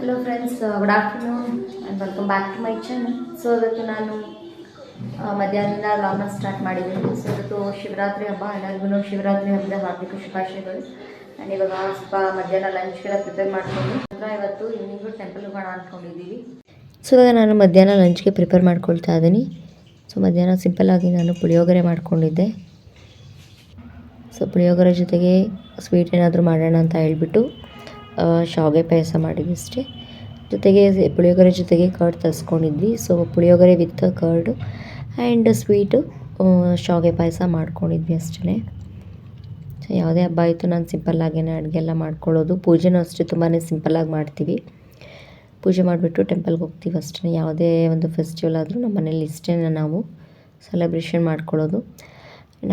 Hello friends, good afternoon and welcome back to my channel. So ಇವತ್ತು ನಾನು ಮಧ್ಯಾಹ್ನದಿಂದ ಲಾಗ್ನ start ಮಾಡಿದ್ದೀನಿ. ಸೊ ಇವತ್ತು ಶಿವರಾತ್ರಿ ಹಬ್ಬ, ಎಲ್ಲರಿಗೂ ಶಿವರಾತ್ರಿ ಹಬ್ಬದ ಹಾರ್ದಿಕ ಶುಭಾಶಯಗಳು. ಆ್ಯಂಡ್ ಇವಾಗ ಸ್ವಲ್ಪ ಮಧ್ಯಾಹ್ನ ಲಂಚ್ಗೆಲ್ಲ ಪ್ರಿಪೇರ್ ಮಾಡ್ಕೊಂಡು ಇವತ್ತು ಈವ್ನಿಂಗು ಟೆಂಪಲ್ ಹೋಗೋಣ ಅಂದ್ಕೊಂಡಿದ್ದೀವಿ. ಸೊ ಇವಾಗ ನಾನು ಮಧ್ಯಾಹ್ನ ಲಂಚ್ಗೆ ಪ್ರಿಪೇರ್ ಮಾಡ್ಕೊಳ್ತಾ ಇದ್ದೀನಿ. ಸೊ ಮಧ್ಯಾಹ್ನ ಸಿಂಪಲ್ಲಾಗಿ ನಾನು ಪುಳಿಯೋಗರೆ ಮಾಡ್ಕೊಂಡಿದ್ದೆ. ಸೊ ಪುಳಿಯೋಗರೆ ಜೊತೆಗೆ ಸ್ವೀಟ್ ಏನಾದರೂ ಮಾಡೋಣ ಅಂತ ಹೇಳ್ಬಿಟ್ಟು ಶಾವಿಗೆ ಪಾಯಸ ಮಾಡಿದ್ವಿ ಅಷ್ಟೇ. ಜೊತೆಗೆ ಪುಳಿಯೋಗರೆ ಜೊತೆಗೆ ಕರ್ಡ್ ತರಿಸ್ಕೊಂಡಿದ್ವಿ. So puliyogare with curd and sweet shavige payasa ಮಾಡ್ಕೊಂಡಿದ್ವಿ ಅಷ್ಟೇ. ಸೊ ಯಾವುದೇ ಹಬ್ಬ ಆಯಿತು ನಾನು ಸಿಂಪಲ್ಲಾಗೇ ಅಡುಗೆ ಎಲ್ಲ ಮಾಡ್ಕೊಳ್ಳೋದು. ಪೂಜೆನೂ ಅಷ್ಟೇ ತುಂಬಾ ಸಿಂಪಲ್ಲಾಗಿ ಮಾಡ್ತೀವಿ. ಪೂಜೆ ಮಾಡಿಬಿಟ್ಟು ಟೆಂಪಲ್ಗೆ ಹೋಗ್ತೀವಿ ಅಷ್ಟೇ. ಯಾವುದೇ ಒಂದು ಫೆಸ್ಟಿವಲ್ ಆದರೂ ನಮ್ಮ ಮನೇಲಿ ಇಷ್ಟೇ ನಾವು ಸೆಲೆಬ್ರೇಷನ್ ಮಾಡ್ಕೊಳ್ಳೋದು.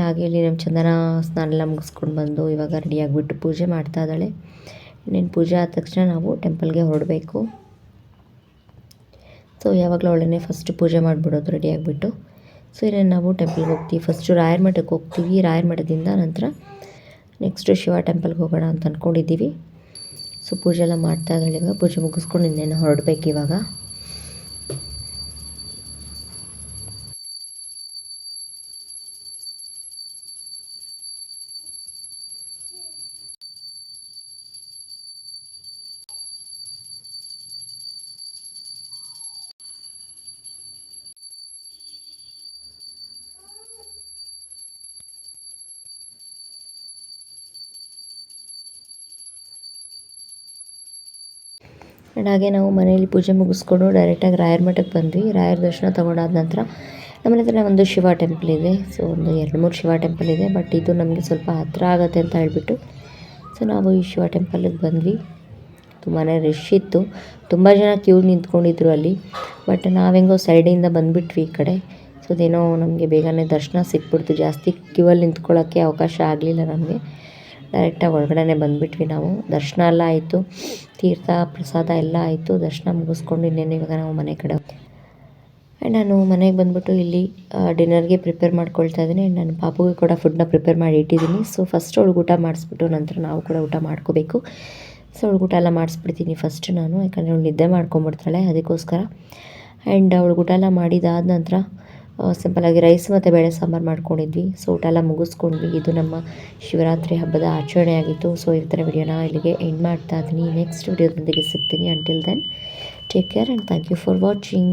ಹಾಗೆ ಇಲ್ಲಿ ನಮ್ಮ ಚಂದನ ಸ್ನಾನ ಎಲ್ಲ ಮುಗಿಸ್ಕೊಂಡು ಬಂದು ಇವಾಗ ರೆಡಿ ಆಗಿಬಿಟ್ಟು ಪೂಜೆ ಮಾಡ್ತಾ ಇದ್ದಾಳೆ. ಇನ್ನೇನು ಪೂಜೆ ಆದ ತಕ್ಷಣ ನಾವು ಟೆಂಪಲ್ಗೆ ಹೊರಡಬೇಕು. ಸೊ ಯಾವಾಗಲೂ ಅವಳನ್ನೇ ಫಸ್ಟು ಪೂಜೆ ಮಾಡಿಬಿಡೋದು ರೆಡಿ ಆಗಿಬಿಟ್ಟು. ಸೊ ಇನ್ನೇನು ನಾವು ಟೆಂಪಲ್ಗೆ ಹೋಗ್ತೀವಿ. ಫಸ್ಟು ರಾಯರ ಮಠಕ್ಕೆ ಹೋಗ್ತೀವಿ. ರಾಯರ ಮಠದಿಂದ ನಂತರ ನೆಕ್ಸ್ಟು ಶಿವ ಟೆಂಪಲ್ಗೆ ಹೋಗೋಣ ಅಂತ ಅಂದ್ಕೊಂಡಿದ್ದೀವಿ. ಸೊ ಪೂಜೆ ಎಲ್ಲ ಮಾಡ್ತಾ ಇದ್ದಾಳೆ. ಇವಾಗ ಪೂಜೆ ಮುಗಿಸ್ಕೊಂಡು ಇನ್ನೇನು ಹೊರಡಬೇಕು ಇವಾಗ. ಆ್ಯಂಡ್ ಹಾಗೆ ನಾವು ಮನೆಯಲ್ಲಿ ಪೂಜೆ ಮುಗಿಸ್ಕೊಂಡು ಡೈರೆಕ್ಟಾಗಿ ರಾಯರ ಮಠಕ್ಕೆ ಬಂದ್ವಿ. ರಾಯರ ದರ್ಶನ ತೊಗೊಂಡಾದ ನಂತರ ನಮ್ಮನೆ ಹತ್ರ ಒಂದು ಶಿವ ಟೆಂಪಲ್ ಇದೆ. ಸೊ ಒಂದು 2-3 ಶಿವ ಟೆಂಪಲ್ ಇದೆ. ಬಟ್ ಇದು ನಮಗೆ ಸ್ವಲ್ಪ ಹತ್ರ ಆಗುತ್ತೆ ಅಂತ ಹೇಳ್ಬಿಟ್ಟು ಸೊ ನಾವು ಈ ಶಿವ ಟೆಂಪಲ್ಗೆ ಬಂದ್ವಿ. ತುಂಬಾ ರಶ್ ಇತ್ತು. ತುಂಬ ಜನ ಕ್ಯೂ ನಿಂತ್ಕೊಂಡಿದ್ರು ಅಲ್ಲಿ. ಬಟ್ ನಾವೆಂಗೋ ಸೈಡಿಂದ ಬಂದುಬಿಟ್ವಿ ಈ ಕಡೆ. ಸೊ ಅದೇನೋ ನಮಗೆ ಬೇಗನೆ ದರ್ಶನ ಸಿಕ್ಬಿಡ್ತು. ಜಾಸ್ತಿ ಕ್ಯೂ ಅಲ್ಲಿ ನಿಂತ್ಕೊಳ್ಳೋಕ್ಕೆ ಅವಕಾಶ ಆಗಲಿಲ್ಲ ನಮಗೆ. ಡೈರೆಕ್ಟಾಗಿ ಒಳಗಡೆ ಬಂದುಬಿಟ್ವಿ ನಾವು. ದರ್ಶನ ಎಲ್ಲ ಆಯಿತು, ತೀರ್ಥ ಪ್ರಸಾದ ಎಲ್ಲ ಆಯಿತು. ದರ್ಶನ ಮುಗಿಸ್ಕೊಂಡು ಇನ್ನೇನು ಇವಾಗ ನಾವು ಮನೆ ಕಡೆ. ಆ್ಯಂಡ್ ನಾನು ಮನೆಗೆ ಬಂದುಬಿಟ್ಟು ಇಲ್ಲಿ ಡಿನ್ನರ್ಗೆ ಪ್ರಿಪೇರ್ ಮಾಡ್ಕೊಳ್ತಾ ಇದ್ದೀನಿ. ಆ್ಯಂಡ್ ನನ್ನ ಪಾಪುಗೆ ಕೂಡ ಫುಡ್ನ ಪ್ರಿಪೇರ್ ಮಾಡಿ ಇಟ್ಟಿದ್ದೀನಿ. ಸೊ ಫಸ್ಟ್ ಅವ್ಳಿಗೆ ಊಟ ಮಾಡಿಸ್ಬಿಟ್ಟು ನಂತರ ನಾವು ಕೂಡ ಊಟ ಮಾಡ್ಕೋಬೇಕು. ಸೊ ಅವ್ಳಿಗೆ ಊಟ ಎಲ್ಲ ಮಾಡಿಸ್ಬಿಡ್ತೀನಿ ಫಸ್ಟ್ ನಾನು, ಯಾಕಂದರೆ ಅವ್ಳು ನಿದ್ದೆ ಮಾಡ್ಕೊಂಬಿಡ್ತಾಳೆ ಅದಕ್ಕೋಸ್ಕರ. ಆ್ಯಂಡ್ ಅವ್ಳಿಗೆ ಊಟ ಎಲ್ಲ ಮಾಡಿದಾದ ನಂತರ ಸಿಂಪಲ್ಲಾಗಿ ರೈಸ್ ಮತ್ತು ಬೇಳೆ ಸಾಂಬಾರು ಮಾಡ್ಕೊಂಡಿದ್ವಿ. ಸೊ ಊಟ ಎಲ್ಲ ಮುಗಿಸ್ಕೊಂಡ್ವಿ. ಇದು ನಮ್ಮ ಶಿವರಾತ್ರಿ ಹಬ್ಬದ ಆಚರಣೆ ಆಗಿತ್ತು. ಸೊ ಈ ಥರ ವಿಡಿಯೋನ ಇಲ್ಲಿಗೆ ಎಂಡ್ ಮಾಡ್ತಾ ಇದ್ದೀನಿ. ನೆಕ್ಸ್ಟ್ ವಿಡಿಯೋದೊಂದಿಗೆ ಸಿಗ್ತೀನಿ. Until then take care and thank you for watching.